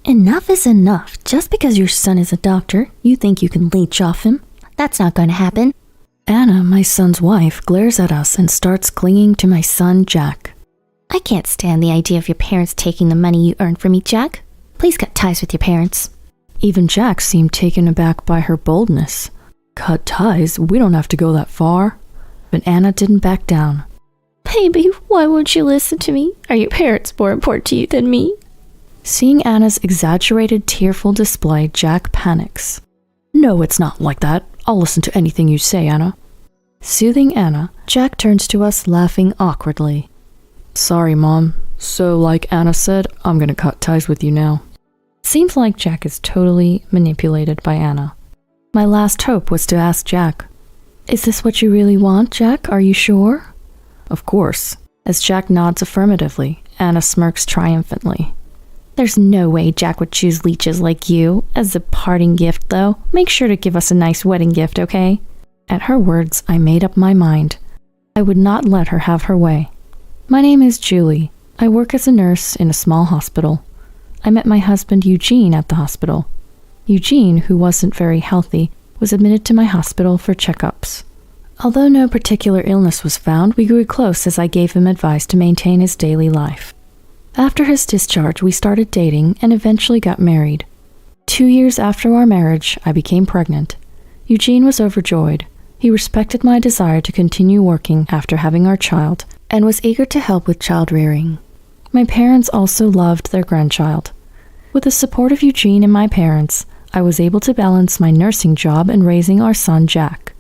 Enough is enough. Just because your son is a doctor, you think you can leech off him? That's not going to happen. Anna, my son's wife, glares at us and starts clinging to my son, Jack. I can't stand the idea of your parents taking the money you earned from me, Jack. Please cut ties with your parents. Even Jack seemed taken aback by her boldness. Cut ties? We don't have to go that far. But Anna didn't back down. Baby, why won't you listen to me? Are your parents more important to you than me? Seeing Anna's exaggerated, tearful display, Jack panics. No, it's not like that. I'll listen to anything you say, Anna. Soothing Anna, Jack turns to us, laughing awkwardly. Sorry, Mom. So, like Anna said, I'm gonna cut ties with you now. Seems like Jack is totally manipulated by Anna. My last hope was to ask Jack, is this what you really want, Jack? Are you sure? Of course. As Jack nods affirmatively, Anna smirks triumphantly. There's no way Jack would choose leeches like you. As a parting gift, though, make sure to give us a nice wedding gift, okay? At her words, I made up my mind. I would not let her have her way. My name is Julie. I work as a nurse in a small hospital. I met my husband Eugene at the hospital. Eugene, who wasn't very healthy, was admitted to my hospital for checkups. Although no particular illness was found, we grew close as I gave him advice to maintain his daily life. After his discharge, we started dating and eventually got married. 2 years after our marriage, I became pregnant. Eugene was overjoyed. He respected my desire to continue working after having our child and was eager to help with child rearing. My parents also loved their grandchild. With the support of Eugene and my parents, I was able to balance my nursing job and raising our son, Jack.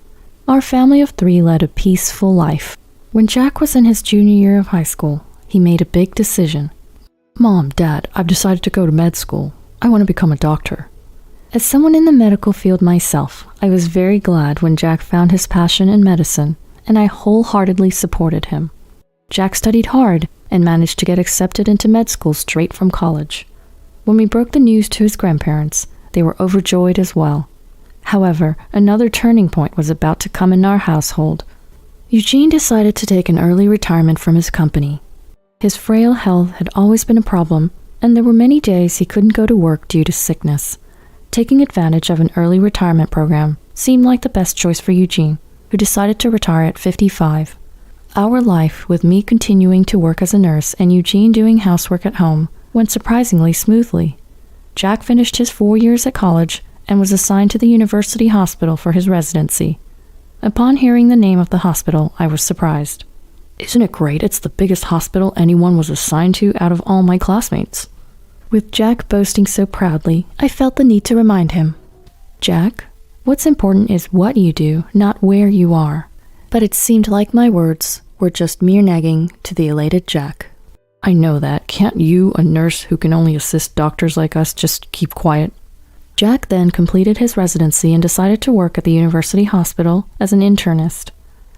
Our family of 3 led a peaceful life. When Jack was in his junior year of high school, he made a big decision. Mom, Dad, I've decided to go to med school. I want to become a doctor. As someone in the medical field myself, I was very glad when Jack found his passion in medicine, and I wholeheartedly supported him. Jack studied hard and managed to get accepted into med school straight from college. When we broke the news to his grandparents, they were overjoyed as well. However, another turning point was about to come in our household. Eugene decided to take an early retirement from his company. His frail health had always been a problem, and there were many days he couldn't go to work due to sickness. Taking advantage of an early retirement program seemed like the best choice for Eugene, who decided to retire at 55. Our life, with me continuing to work as a nurse and Eugene doing housework at home, went surprisingly smoothly. Jack finished his 4 years at college and was assigned to the university hospital for his residency. Upon hearing the name of the hospital, I was surprised. Isn't it great? It's the biggest hospital anyone was assigned to out of all my classmates. With Jack boasting so proudly, I felt the need to remind him. Jack, what's important is what you do, not where you are. But it seemed like my words were just mere nagging to the elated Jack. I know that. Can't you, a nurse who can only assist doctors like us, just keep quiet? Jack then completed his residency and decided to work at the university hospital as an internist.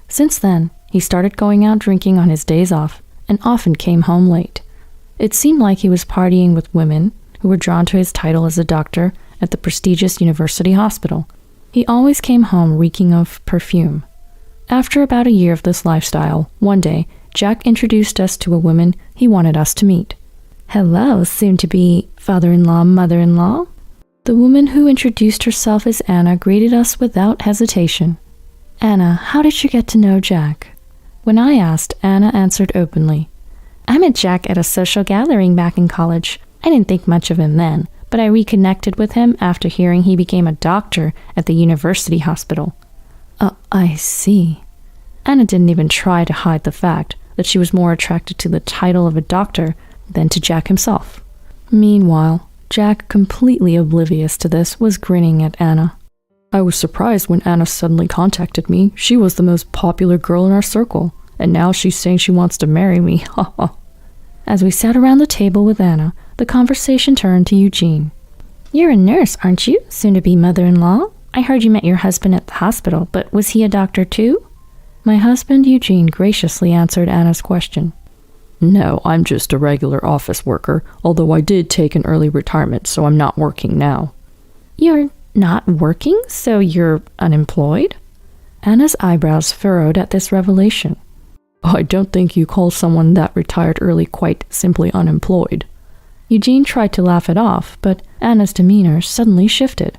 Since then, he started going out drinking on his days off and often came home late. It seemed like he was partying with women who were drawn to his title as a doctor at the prestigious university hospital. He always came home reeking of perfume. After about a year of this lifestyle, one day, Jack introduced us to a woman he wanted us to meet. Hello, soon-to-be father-in-law, mother-in-law. The woman who introduced herself as Anna greeted us without hesitation. Anna, how did you get to know Jack? When I asked, Anna answered openly. I met Jack at a social gathering back in college. I didn't think much of him then, but I reconnected with him after hearing he became a doctor at the university hospital. I see. Anna didn't even try to hide the fact that she was more attracted to the title of a doctor than to Jack himself. Meanwhile, Jack, completely oblivious to this, was grinning at Anna. I was surprised when Anna suddenly contacted me. She was the most popular girl in our circle, and now she's saying she wants to marry me. Ha ha. As we sat around the table with Anna, the conversation turned to Eugene. You're a nurse, aren't you? Soon-to-be mother-in-law? I heard you met your husband at the hospital, but was he a doctor too? My husband, Eugene, graciously answered Anna's question. No, I'm just a regular office worker, although I did take an early retirement, so I'm not working now. You're not working? So you're unemployed? Anna's eyebrows furrowed at this revelation. I don't think you call someone that retired early quite simply unemployed. Eugene tried to laugh it off, but Anna's demeanor suddenly shifted.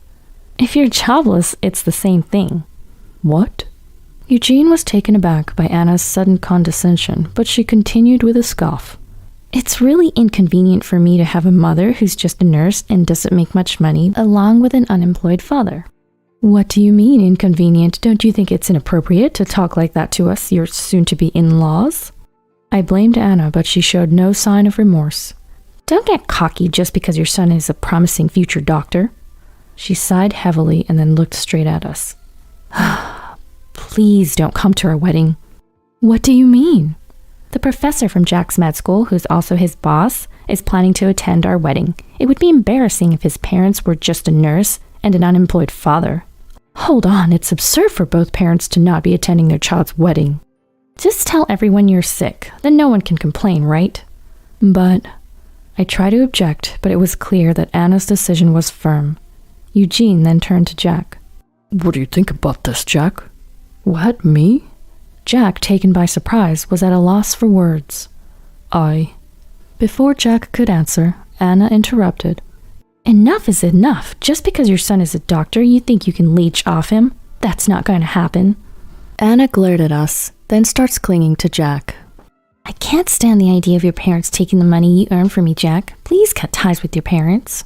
If you're jobless, it's the same thing. What? Eugene was taken aback by Anna's sudden condescension, but she continued with a scoff. It's really inconvenient for me to have a mother who's just a nurse and doesn't make much money, along with an unemployed father. What do you mean, inconvenient? Don't you think it's inappropriate to talk like that to us, your soon-to-be in-laws? I blamed Anna, but she showed no sign of remorse. Don't get cocky just because your son is a promising future doctor. She sighed heavily and then looked straight at us. Please don't come to our wedding. What do you mean? The professor from Jack's med school, who's also his boss, is planning to attend our wedding. It would be embarrassing if his parents were just a nurse and an unemployed father. Hold on, it's absurd for both parents to not be attending their child's wedding. Just tell everyone you're sick, then no one can complain, right? But I tried to object, but it was clear that Anna's decision was firm. Eugene then turned to Jack. What do you think about this, Jack? What, me? Jack, taken by surprise, was at a loss for words. Before Jack could answer, Anna interrupted. Enough is enough. Just because your son is a doctor, you think you can leech off him? That's not going to happen. Anna glared at us, then starts clinging to Jack. I can't stand the idea of your parents taking the money you earn from me, Jack. Please cut ties with your parents.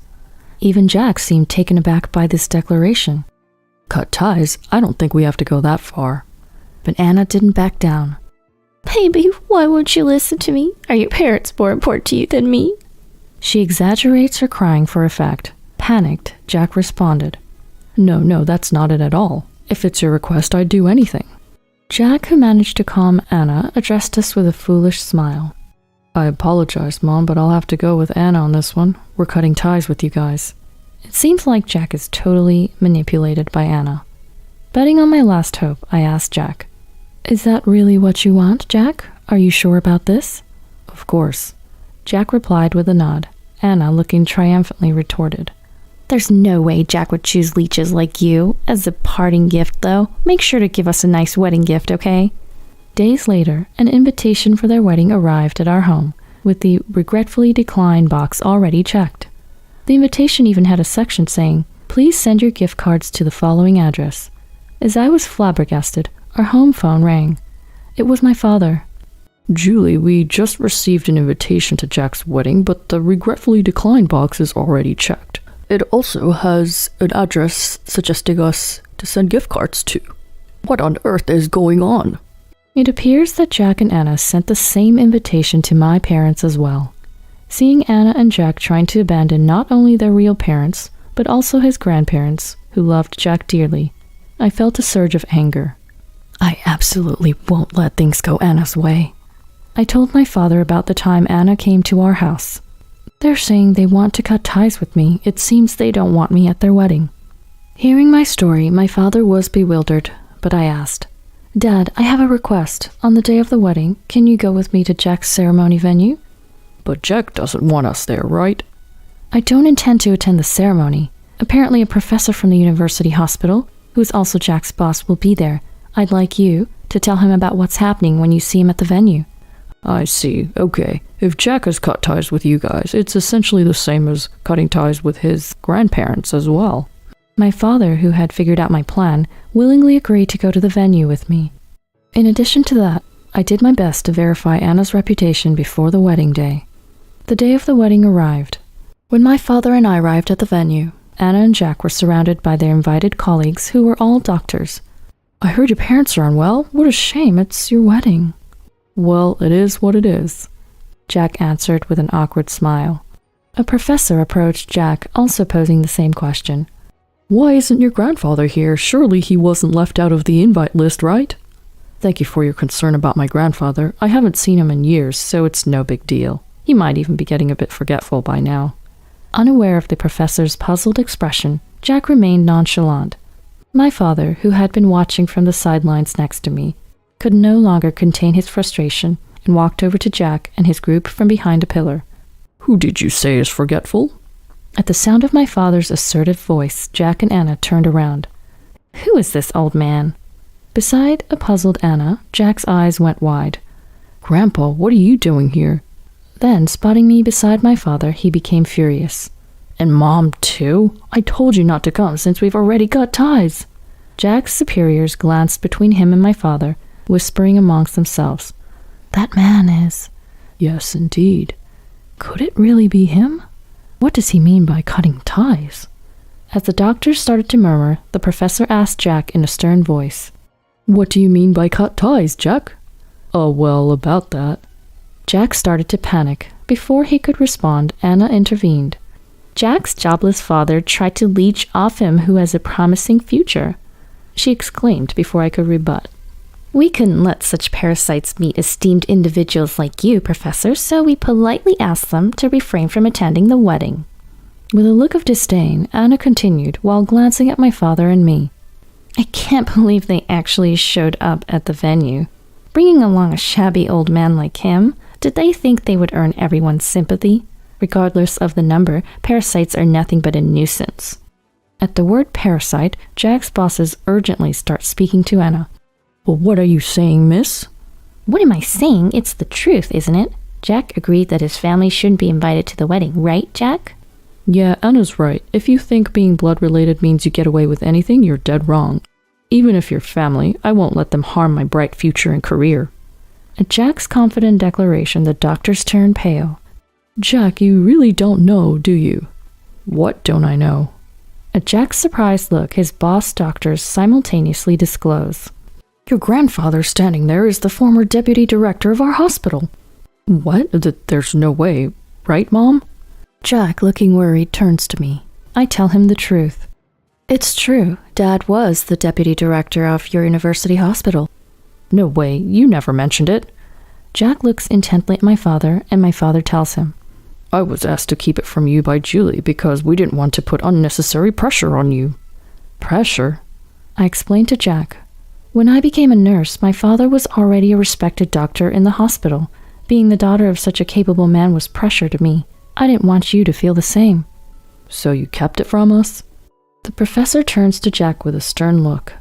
Even Jack seemed taken aback by this declaration. Cut ties? I don't think we have to go that far. But Anna didn't back down. Baby, why won't you listen to me? Are your parents more important to you than me? She exaggerates her crying for effect. Panicked, Jack responded. No, that's not it at all. If it's your request, I'd do anything. Jack, who managed to calm Anna, addressed us with a foolish smile. I apologize, Mom, but I'll have to go with Anna on this one. We're cutting ties with you guys. It seems like Jack is totally manipulated by Anna. Betting on my last hope, I asked Jack, Is that really what you want, Jack? Are you sure about this? Of course. Jack replied with a nod. Anna, looking triumphantly, retorted, There's no way Jack would choose leeches like you. As a parting gift, though, make sure to give us a nice wedding gift, okay? Days later, an invitation for their wedding arrived at our home, with the regretfully declined box already checked. The invitation even had a section saying, Please send your gift cards to the following address. As I was flabbergasted, our home phone rang. It was my father. Julie, we just received an invitation to Jack's wedding, but the regretfully declined box is already checked. It also has an address suggesting us to send gift cards to. What on earth is going on? It appears that Jack and Anna sent the same invitation to my parents as well. Seeing Anna and Jack trying to abandon not only their real parents, but also his grandparents, who loved Jack dearly, I felt a surge of anger. I absolutely won't let things go Anna's way. I told my father about the time Anna came to our house. They're saying they want to cut ties with me. It seems they don't want me at their wedding. Hearing my story, my father was bewildered, but I asked, Dad, I have a request. On the day of the wedding, can you go with me to Jack's ceremony venue? But Jack doesn't want us there, right? I don't intend to attend the ceremony. Apparently a professor from the university hospital, who is also Jack's boss, will be there. I'd like you to tell him about what's happening when you see him at the venue. I see. Okay. If Jack has cut ties with you guys, it's essentially the same as cutting ties with his grandparents as well. My father, who had figured out my plan, willingly agreed to go to the venue with me. In addition to that, I did my best to verify Anna's reputation before the wedding day. The day of the wedding arrived. When my father and I arrived at the venue, Anna and Jack were surrounded by their invited colleagues who were all doctors. I heard your parents are unwell. What a shame. It's your wedding. Well, it is what it is, Jack answered with an awkward smile. A professor approached Jack, also posing the same question. Why isn't your grandfather here? Surely he wasn't left out of the invite list, right? Thank you for your concern about my grandfather. I haven't seen him in years, so it's no big deal. He might even be getting a bit forgetful by now. Unaware of the professor's puzzled expression, Jack remained nonchalant. My father, who had been watching from the sidelines next to me, could no longer contain his frustration and walked over to Jack and his group from behind a pillar. Who did you say is forgetful? At the sound of my father's assertive voice, Jack and Anna turned around. Who is this old man? Beside a puzzled Anna, Jack's eyes went wide. Grandpa, what are you doing here? Then, spotting me beside my father, he became furious. And Mom, too? I told you not to come since we've already got ties. Jack's superiors glanced between him and my father, whispering amongst themselves. That man is... Yes, indeed. Could it really be him? What does he mean by cutting ties? As the doctors started to murmur, the professor asked Jack in a stern voice. What do you mean by cut ties, Jack? Oh, well, about that. Jack started to panic. Before he could respond, Anna intervened. Jack's jobless father tried to leech off him who has a promising future, she exclaimed before I could rebut. We couldn't let such parasites meet esteemed individuals like you, Professor, so we politely asked them to refrain from attending the wedding. With a look of disdain, Anna continued while glancing at my father and me. I can't believe they actually showed up at the venue. Bringing along a shabby old man like him, did they think they would earn everyone's sympathy? Regardless of the number, parasites are nothing but a nuisance. At the word parasite, Jack's bosses urgently start speaking to Anna. Well, what are you saying, miss? What am I saying? It's the truth, isn't it? Jack agreed that his family shouldn't be invited to the wedding, right, Jack? Yeah, Anna's right. If you think being blood-related means you get away with anything, you're dead wrong. Even if you're family, I won't let them harm my bright future and career. At Jack's confident declaration, the doctors turned pale. Jack, you really don't know, do you? What don't I know? At Jack's surprised look, his boss doctors simultaneously disclose. Your grandfather standing there is the former deputy director of our hospital. What? There's no way, right, Mom? Jack, looking worried, turns to me. I tell him the truth. It's true. Dad was the deputy director of your university hospital. No way, you never mentioned it. Jack looks intently at my father, and my father tells him. I was asked to keep it from you by Julie because we didn't want to put unnecessary pressure on you. Pressure? I explained to Jack. When I became a nurse, my father was already a respected doctor in the hospital. Being the daughter of such a capable man was pressure to me. I didn't want you to feel the same. So you kept it from us? The professor turns to Jack with a stern look.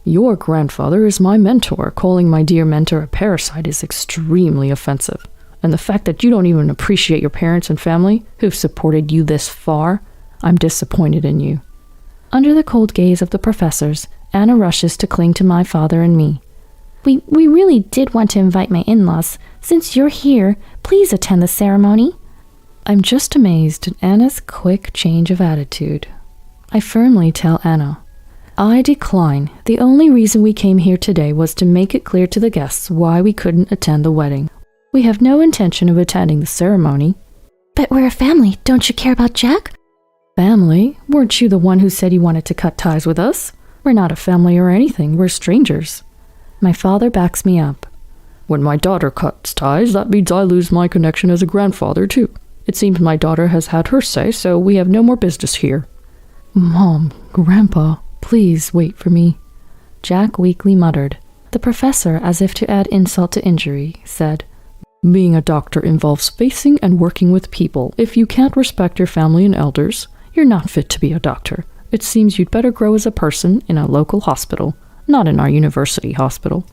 Your grandfather is my mentor. Calling my dear mentor a parasite is extremely offensive. And the fact that you don't even appreciate your parents and family, who've supported you this far, I'm disappointed in you. Under the cold gaze of the professors, Anna rushes to cling to my father and me. We really did want to invite my in-laws. Since you're here, please attend the ceremony. I'm just amazed at Anna's quick change of attitude. I firmly tell Anna, I decline. The only reason we came here today was to make it clear to the guests why we couldn't attend the wedding. We have no intention of attending the ceremony. But we're a family. Don't you care about Jack? Family? Weren't you the one who said you wanted to cut ties with us? We're not a family or anything. We're strangers. My father backs me up. When my daughter cuts ties, that means I lose my connection as a grandfather, too. It seems my daughter has had her say, so we have no more business here. Mom, Grandpa, please wait for me. Jack weakly muttered. The professor, as if to add insult to injury, said, Being a doctor involves facing and working with people. If you can't respect your family and elders, you're not fit to be a doctor. It seems you'd better grow as a person in a local hospital, not in our university hospital.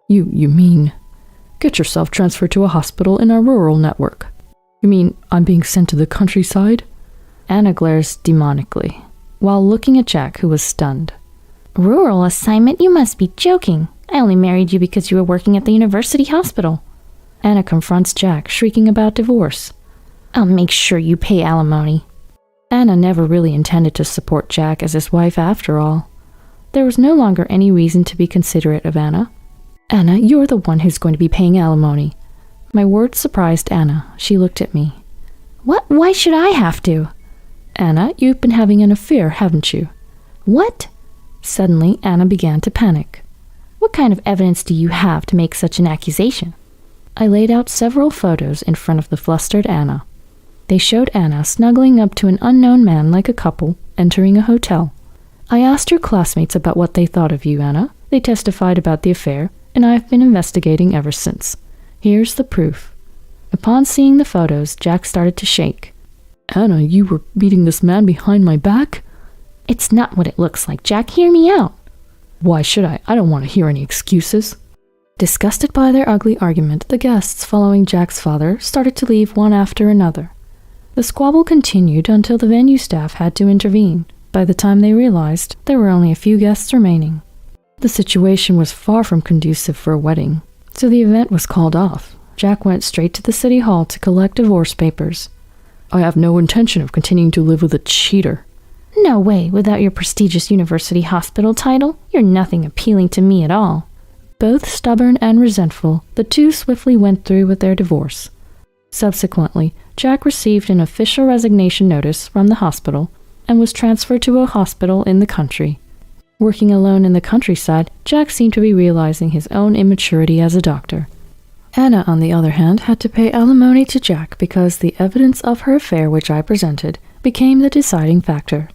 You mean, get yourself transferred to a hospital in our rural network. You mean I'm being sent to the countryside? Anna glares demonically, while looking at Jack, who was stunned. Rural assignment? You must be joking. I only married you because you were working at the university hospital. Anna confronts Jack, shrieking about divorce. I'll make sure you pay alimony. Anna never really intended to support Jack as his wife after all. There was no longer any reason to be considerate of Anna. Anna, you're the one who's going to be paying alimony. My words surprised Anna. She looked at me. What? Why should I have to? Anna, you've been having an affair, haven't you? What? Suddenly, Anna began to panic. What kind of evidence do you have to make such an accusation? I laid out several photos in front of the flustered Anna. They showed Anna snuggling up to an unknown man like a couple, entering a hotel. I asked your classmates about what they thought of you, Anna. They testified about the affair, and I've been investigating ever since. Here's the proof. Upon seeing the photos, Jack started to shake. Anna, you were meeting this man behind my back? It's not what it looks like, Jack. Hear me out. Why should I? I don't want to hear any excuses. Disgusted by their ugly argument, the guests following Jack's father started to leave one after another. The squabble continued until the venue staff had to intervene. By the time they realized, there were only a few guests remaining. The situation was far from conducive for a wedding, so the event was called off. Jack went straight to the city hall to collect divorce papers. I have no intention of continuing to live with a cheater. No way, without your prestigious university hospital title, you're nothing appealing to me at all. Both stubborn and resentful, the two swiftly went through with their divorce. Subsequently, Jack received an official resignation notice from the hospital and was transferred to a hospital in the country. Working alone in the countryside, Jack seemed to be realizing his own immaturity as a doctor. Anna, on the other hand, had to pay alimony to Jack because the evidence of her affair which I presented became the deciding factor.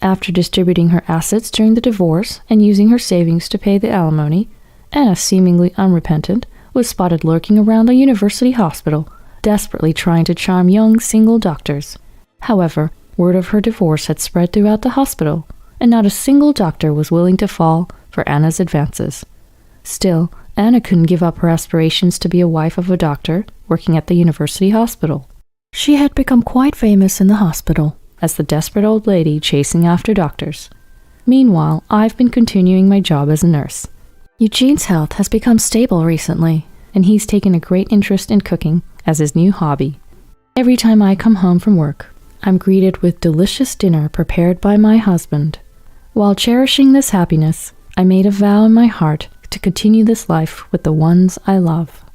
After distributing her assets during the divorce and using her savings to pay the alimony, Anna, seemingly unrepentant, was spotted lurking around a university hospital, desperately trying to charm young single doctors. However, word of her divorce had spread throughout the hospital, and not a single doctor was willing to fall for Anna's advances. Still, Anna couldn't give up her aspirations to be a wife of a doctor working at the university hospital. She had become quite famous in the hospital as the desperate old lady chasing after doctors. Meanwhile, I've been continuing my job as a nurse. Eugene's health has become stable recently, and he's taken a great interest in cooking as his new hobby. Every time I come home from work, I'm greeted with delicious dinner prepared by my husband. While cherishing this happiness, I made a vow in my heart to continue this life with the ones I love.